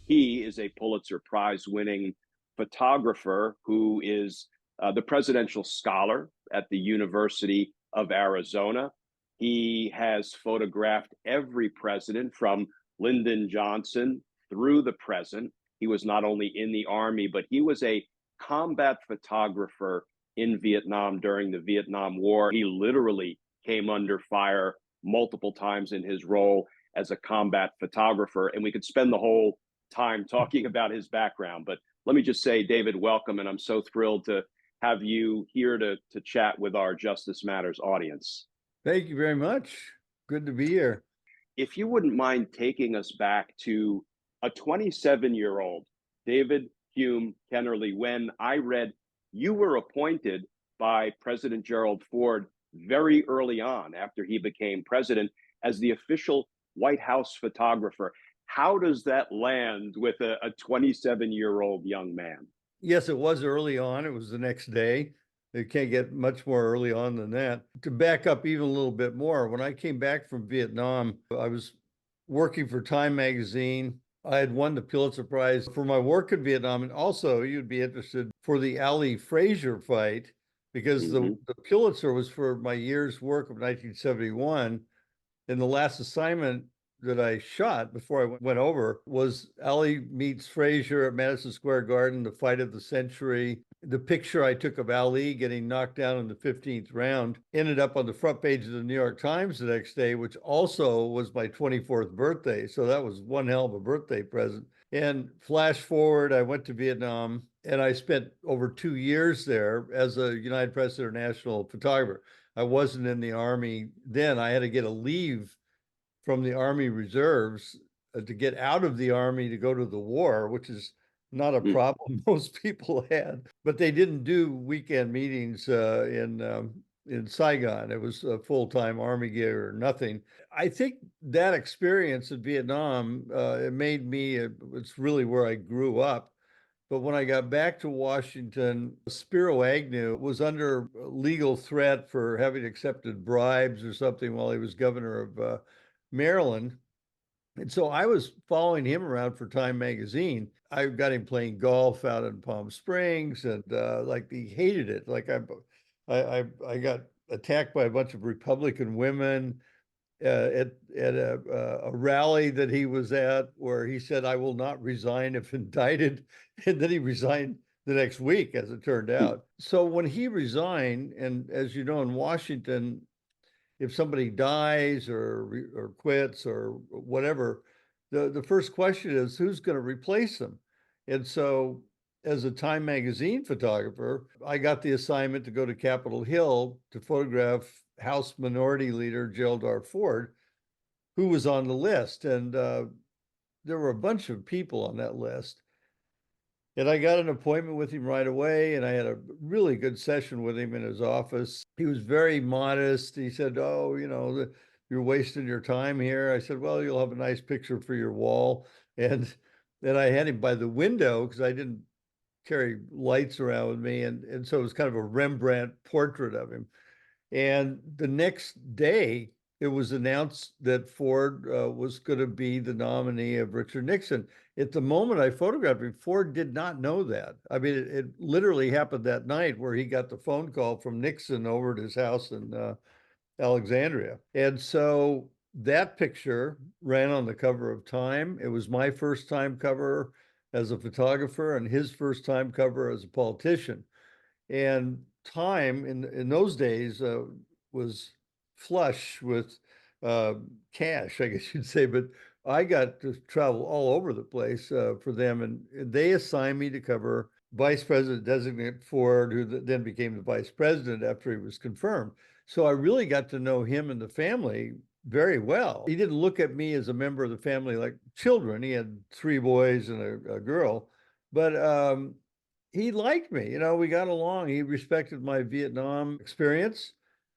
He is a Pulitzer Prize winning photographer who is the presidential scholar at the University of Arizona. He has photographed every president from Lyndon Johnson through the present. He was not only in the Army, but he was a combat photographer in Vietnam during the Vietnam War. He literally came under fire multiple times in his role as a combat photographer. And we could spend the whole time talking about his background. But let me just say, David, welcome. And I'm so thrilled to have you here to chat with our Justice Matters audience. Thank you very much. Good to be here. If you wouldn't mind taking us back to a 27-year-old, David Hume Kennerly, when I read you were appointed by President Gerald Ford very early on after he became president as the official White House photographer. How does that land with a 27-year-old young man? Yes, it was early on. It was the next day. It can't get much more early on than that. To back up even a little bit more, when I came back from Vietnam, I was working for Time magazine. I had won the Pulitzer Prize for my work in Vietnam. And also, you'd be interested for the Ali Frasier fight, because the Pulitzer was for my year's work of 1971. And the last assignment that I shot before I went over was Ali meets Frasier at Madison Square Garden, the fight of the century. The picture I took of Ali getting knocked down in the 15th round ended up on the front page of the New York Times the next day, which also was my 24th birthday. So that was one hell of a birthday present. And flash forward, I went to Vietnam and I spent over 2 years there as a United Press International photographer. I wasn't in the Army then. I had to get a leave from the Army Reserves to get out of the Army to go to the war, which is not a problem most people had. But they didn't do weekend meetings in Saigon. It was a full-time Army gig or nothing. I think that experience in Vietnam, it made me, it's really where I grew up. But when I got back to Washington, Spiro Agnew was under legal threat for having accepted bribes or something while he was governor of Maryland. And so I was following him around for Time magazine. I got him playing golf out in Palm Springs, and like he hated it. Like I got attacked by a bunch of Republican women at a rally that he was at, where he said, "I will not resign if indicted," and then he resigned the next week, as it turned out. So when he resigned, and as you know, in Washington, if somebody dies or quits or whatever, the first question is who's going to replace them. And so as a Time magazine photographer, I got the assignment to go to Capitol Hill to photograph House Minority Leader Gerald R. Ford, who was on the list. And there were a bunch of people on that list. And I got an appointment with him right away, and I had a really good session with him in his office. He was very modest. He said, "Oh, you're wasting your time here." I said, "Well, you'll have a nice picture for your wall." And then I had him by the window because I didn't carry lights around with me. And so it was kind of a Rembrandt portrait of him. And the next day, it was announced that Ford was going to be the nominee of Richard Nixon. At the moment I photographed him, Ford did not know that. I mean, it literally happened that night where he got the phone call from Nixon over at his house in Alexandria. And so that picture ran on the cover of Time. It was my first time cover as a photographer and his first time cover as a politician. And Time in those days was flush with cash, I guess you'd say. But I got to travel all over the place for them, and they assigned me to cover Vice President designate Ford, who then became the vice president after he was confirmed. So I really got to know him and the family very well. He didn't look at me as a member of the family like children. He had 3 boys and a girl, but he liked me. We got along. He respected my Vietnam experience,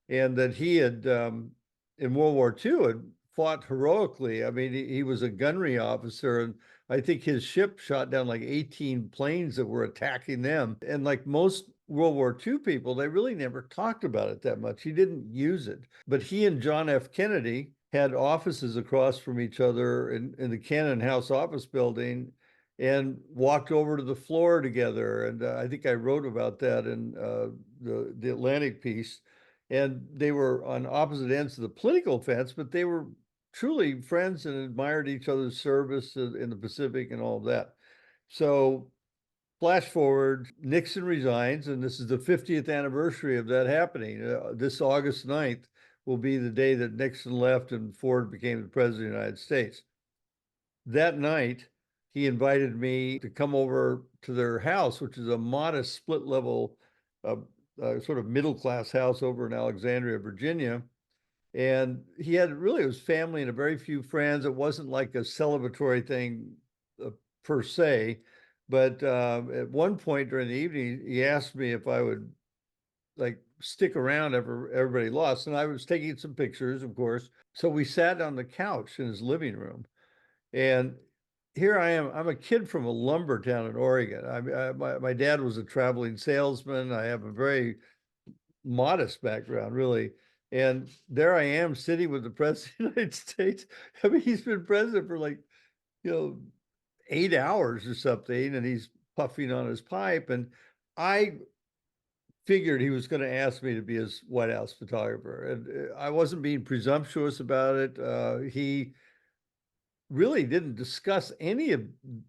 and that he had, in World War II, had fought heroically. I mean, he was a gunnery officer, and I think his ship shot down like 18 planes that were attacking them. And like most World War II people, they really never talked about it that much. He didn't use it. But he and John F. Kennedy had offices across from each other in the Cannon House office building. and walked over to the floor together. And I think I wrote about that in the Atlantic piece. And they were on opposite ends of the political fence, but they were truly friends and admired each other's service in the Pacific and all of that. So flash forward, Nixon resigns, and this is the 50th anniversary of that happening. This August 9th will be the day that Nixon left and Ford became the president of the United States. That night, he invited me to come over to their house, which is a modest split level, sort of middle class house over in Alexandria, Virginia. And he had really, it was family and a very few friends. It wasn't like a celebratory thing per se. But at one point during the evening, he asked me if I would like stick around after everybody lost. And I was taking some pictures, of course. So we sat on the couch in his living room. And here I am. I'm a kid from a lumber town in Oregon. My dad was a traveling salesman. I have a very modest background, really. And there I am sitting with the president of the United States. I mean, he's been president for like, you know, 8 hours or something, and he's puffing on his pipe. And I figured he was going to ask me to be his White House photographer. And I wasn't being presumptuous about it. He really didn't discuss any of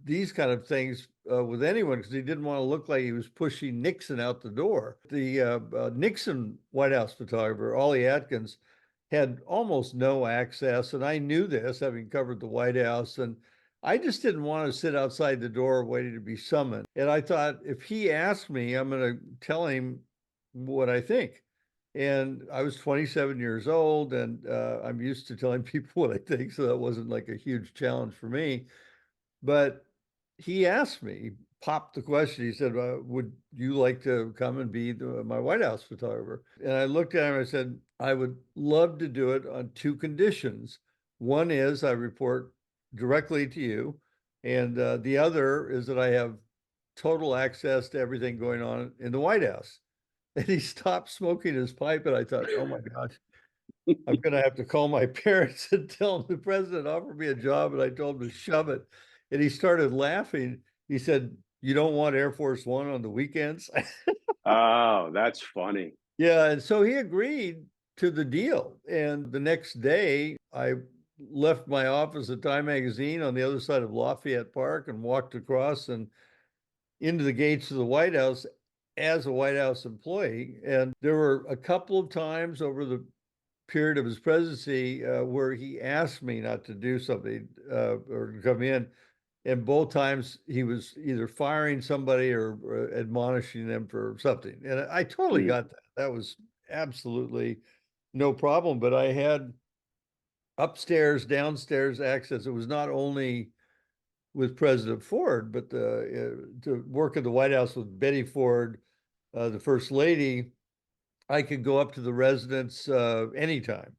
these kind of things with anyone because he didn't want to look like he was pushing Nixon out the door. The Nixon White House photographer, Ollie Atkins, had almost no access. And I knew this, having covered the White House. And I just didn't want to sit outside the door waiting to be summoned. And I thought, if he asked me, I'm going to tell him what I think. And I was 27 years old, and I'm used to telling people what I think, so that wasn't like a huge challenge for me. But he asked me, he popped the question. He said, would you like to come and be my White House photographer? And I looked at him and I said, I would love to do it on two conditions. One is I report directly to you, and the other is that I have total access to everything going on in the White House. And he stopped smoking his pipe, and I thought, oh my gosh, I'm going to have to call my parents and tell them the president offered me a job, and I told him to shove it. And he started laughing. He said, you don't want Air Force One on the weekends? Oh, that's funny. Yeah, and so he agreed to the deal. And the next day, I left my office at Time Magazine on the other side of Lafayette Park and walked across and into the gates of the White House as a White House employee. And there were a couple of times over the period of his presidency where he asked me not to do something or to come in. And both times he was either firing somebody or admonishing them for something. And I totally got that. That was absolutely no problem. But I had upstairs, downstairs access. It was not only with President Ford, but to work at the White House with Betty Ford, the First Lady, I could go up to the residence anytime.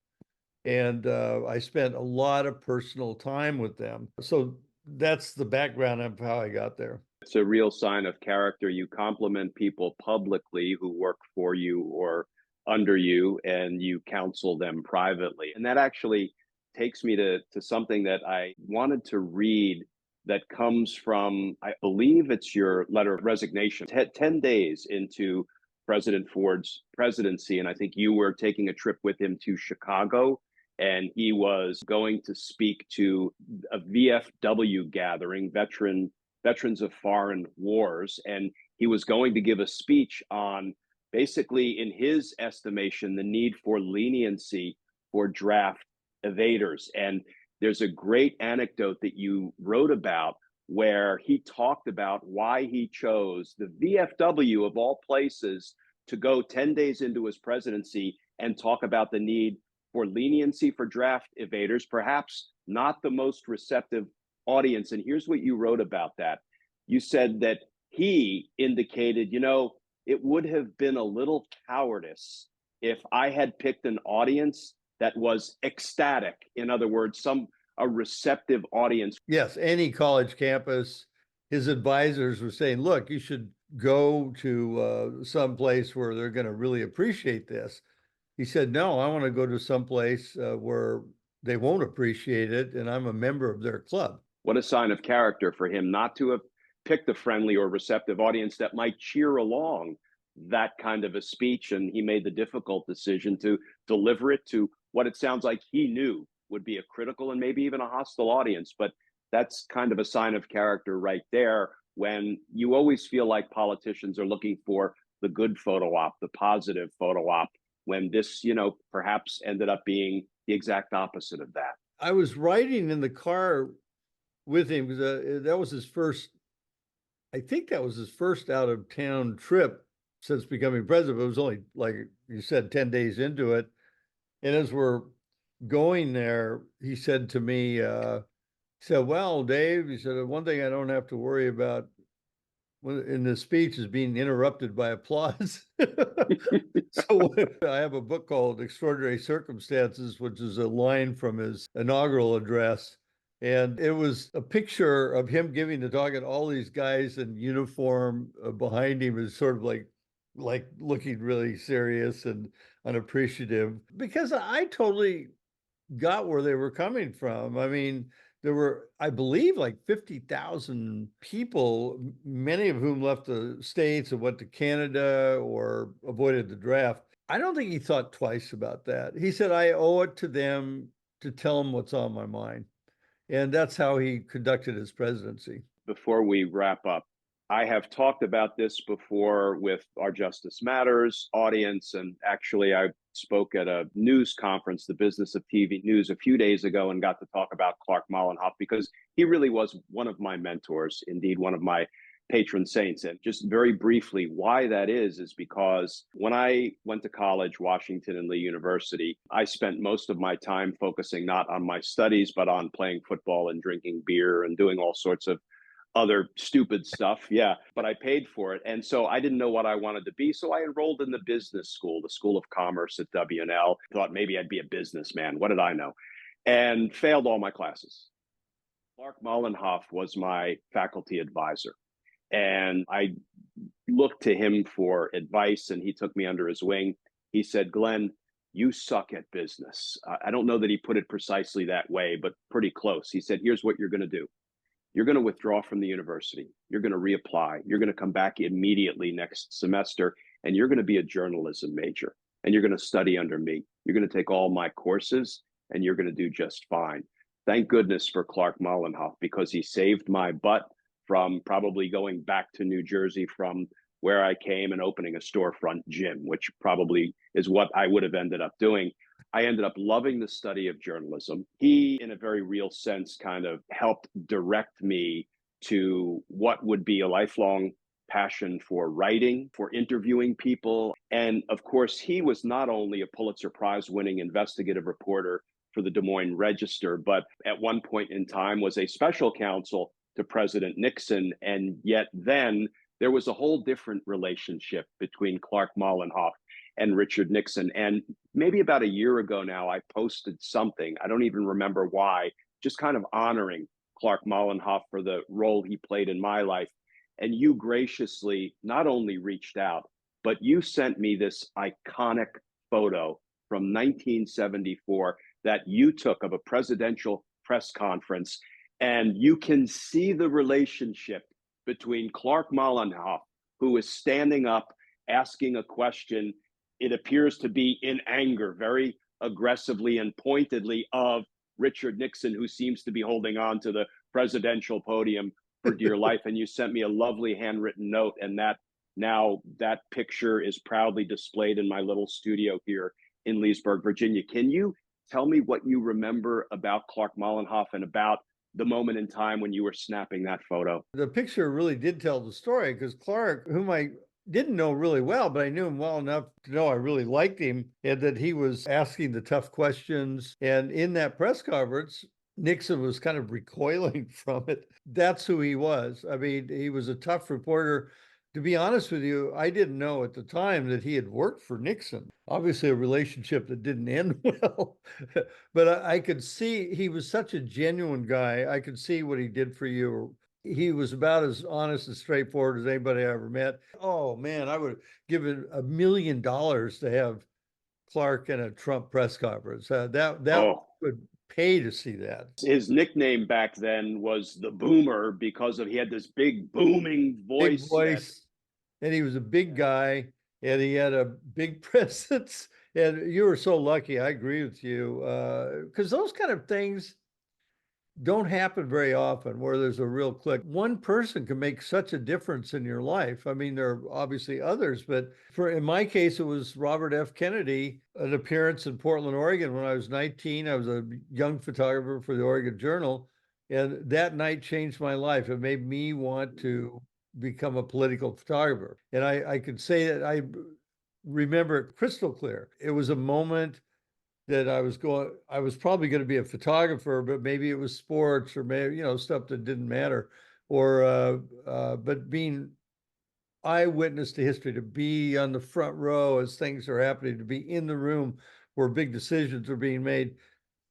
And I spent a lot of personal time with them. So that's the background of how I got there. It's a real sign of character. You compliment people publicly who work for you or under you, and you counsel them privately. And that actually takes me to something that I wanted to read that comes from, I believe it's your letter of resignation, 10 days into President Ford's presidency. And I think you were taking a trip with him to Chicago, and he was going to speak to a VFW gathering, Veterans of Foreign Wars. And he was going to give a speech on, basically, in his estimation, the need for leniency for draft evaders. And there's a great anecdote that you wrote about where he talked about why he chose the VFW of all places to go 10 days into his presidency and talk about the need for leniency for draft evaders, perhaps not the most receptive audience. And here's what you wrote about that. You said that he indicated, it would have been a little cowardice if I had picked an audience that was ecstatic. In other words, a receptive audience. Yes, any college campus, his advisors were saying, look, you should go to some place where they're going to really appreciate this. He said, no, I want to go to some place where they won't appreciate it, and I'm a member of their club. What a sign of character for him not to have picked a friendly or receptive audience that might cheer along that kind of a speech. And he made the difficult decision to deliver it to what it sounds like he knew would be a critical and maybe even a hostile audience. But that's kind of a sign of character right there, when you always feel like politicians are looking for the good photo op, the positive photo op, when this, perhaps ended up being the exact opposite of that. I was riding in the car with him because that was his first, I think that was his first out of town trip since becoming president. It was only, like you said, 10 days into it. And as we're going there, he said to me, he said, well, Dave, he said, one thing I don't have to worry about in this speech is being interrupted by applause. So I have a book called Extraordinary Circumstances, which is a line from his inaugural address. And it was a picture of him giving the talk, and all these guys in uniform behind him is sort of like looking really serious and unappreciative, because I totally got where they were coming from. I mean, there were, I believe, like 50,000 people, many of whom left the States and went to Canada or avoided the draft. I don't think he thought twice about that. He said, I owe it to them to tell them what's on my mind. And that's how he conducted his presidency. Before we wrap up, I have talked about this before with our Justice Matters audience, and actually I spoke at a news conference, the Business of TV News, a few days ago, and got to talk about Clark Mollenhoff, because he really was one of my mentors, indeed one of my patron saints. And just very briefly, why that is because when I went to college, Washington and Lee University, I spent most of my time focusing not on my studies, but on playing football and drinking beer and doing all sorts of other stupid stuff. Yeah, but I paid for it. And so I didn't know what I wanted to be. So I enrolled in the business school, the School of Commerce at W&L. Thought maybe I'd be a businessman. What did I know? And failed all my classes. Clark Mollenhoff was my faculty advisor. And I looked to him for advice, and he took me under his wing. He said, Glenn, you suck at business. I don't know that he put it precisely that way, but pretty close. He said, here's what you're going to do. You're going to withdraw from the university. You're going to reapply. You're going to come back immediately next semester, and you're going to be a journalism major, and you're going to study under me. You're going to take all my courses, and you're going to do just fine. Thank goodness for Clark Mollenhoff, because he saved my butt from probably going back to New Jersey from where I came and opening a storefront gym, which probably is what I would have ended up doing. I ended up loving the study of journalism. He, in a very real sense, kind of helped direct me to what would be a lifelong passion for writing, for interviewing people. And of course, he was not only a Pulitzer Prize winning investigative reporter for the Des Moines Register, but at one point in time was a special counsel to President Nixon. And yet then there was a whole different relationship between Clark Mollenhoff and Richard Nixon. And maybe about a year ago now, I posted something, I don't even remember why, just kind of honoring Clark Mollenhoff for the role he played in my life. And you graciously not only reached out, but you sent me this iconic photo from 1974 that you took of a presidential press conference. And you can see the relationship between Clark Mollenhoff, who is standing up, asking a question, it appears to be in anger, very aggressively and pointedly, of Richard Nixon, who seems to be holding on to the presidential podium for dear life. And you sent me a lovely handwritten note, and that picture is proudly displayed in my little studio here in Leesburg, Virginia. Can you tell me what you remember about Clark Mollenhoff and about the moment in time when you were snapping that photo? The picture really did tell the story, because Clark, whom I didn't know really well, but I knew him well enough to know I really liked him, and that he was asking the tough questions. And in that press conference, Nixon was kind of recoiling from it. That's who he was. I mean, he was a tough reporter. To be honest with you, I didn't know at the time that he had worked for Nixon. Obviously, a relationship that didn't end well. But I could see he was such a genuine guy. I could see what he did for you. He was about as honest and straightforward as anybody I ever met. Oh, man, I would give it $1 million to have Clark in a Trump press conference. That Oh, would pay to see that. His nickname back then was the Boomer because he had this big booming Big voice that voice, and he was a big guy, and he had a big presence. And you were so lucky. I agree with you, because those kind of things don't happen very often where there's a real click. One person can make such a difference in your life. I mean, there are obviously others, but in my case, it was Robert F. Kennedy, an appearance in Portland, Oregon when I was 19. I was a young photographer for the Oregon Journal, and that night changed my life. It made me want to become a political photographer. And I could say that I remember it crystal clear. It was a moment that I was probably going to be a photographer, but maybe it was sports or maybe, stuff that didn't matter. But being eyewitness to history, to be on the front row as things are happening, to be in the room where big decisions are being made.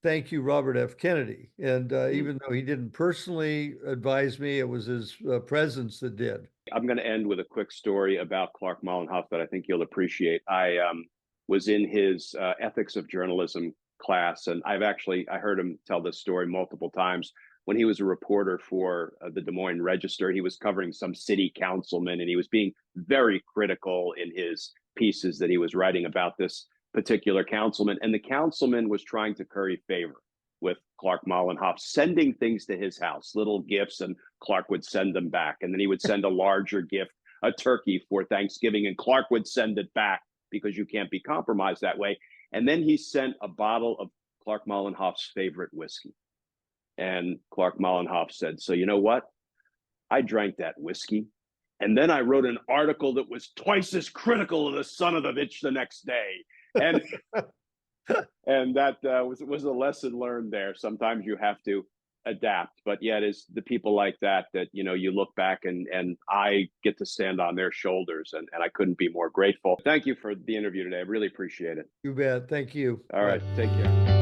Thank you, Robert F. Kennedy. And even though he didn't personally advise me, it was his presence that did. I'm going to end with a quick story about Clark Mollenhoff that I think you'll appreciate. I was in his ethics of journalism class, and I heard him tell this story multiple times. When he was a reporter for the Des Moines Register, he was covering some city councilman, and he was being very critical in his pieces that he was writing about this particular councilman. And the councilman was trying to curry favor with Clark Mollenhoff, sending things to his house, little gifts, and Clark would send them back. And then he would send a larger gift, a turkey for Thanksgiving, and Clark would send it back because you can't be compromised that way. And then he sent a bottle of Clark Mollenhoff's favorite whiskey. And Clark Mollenhoff said, "So you know what? I drank that whiskey, and then I wrote an article that was twice as critical of the son of the bitch the next day." And and that was a lesson learned there. Sometimes you have to adapt, but yeah, it is the people like that you look back and I get to stand on their shoulders, and I couldn't be more grateful. Thank you for the interview today. I really appreciate it. You bet. Thank you. All right, take care.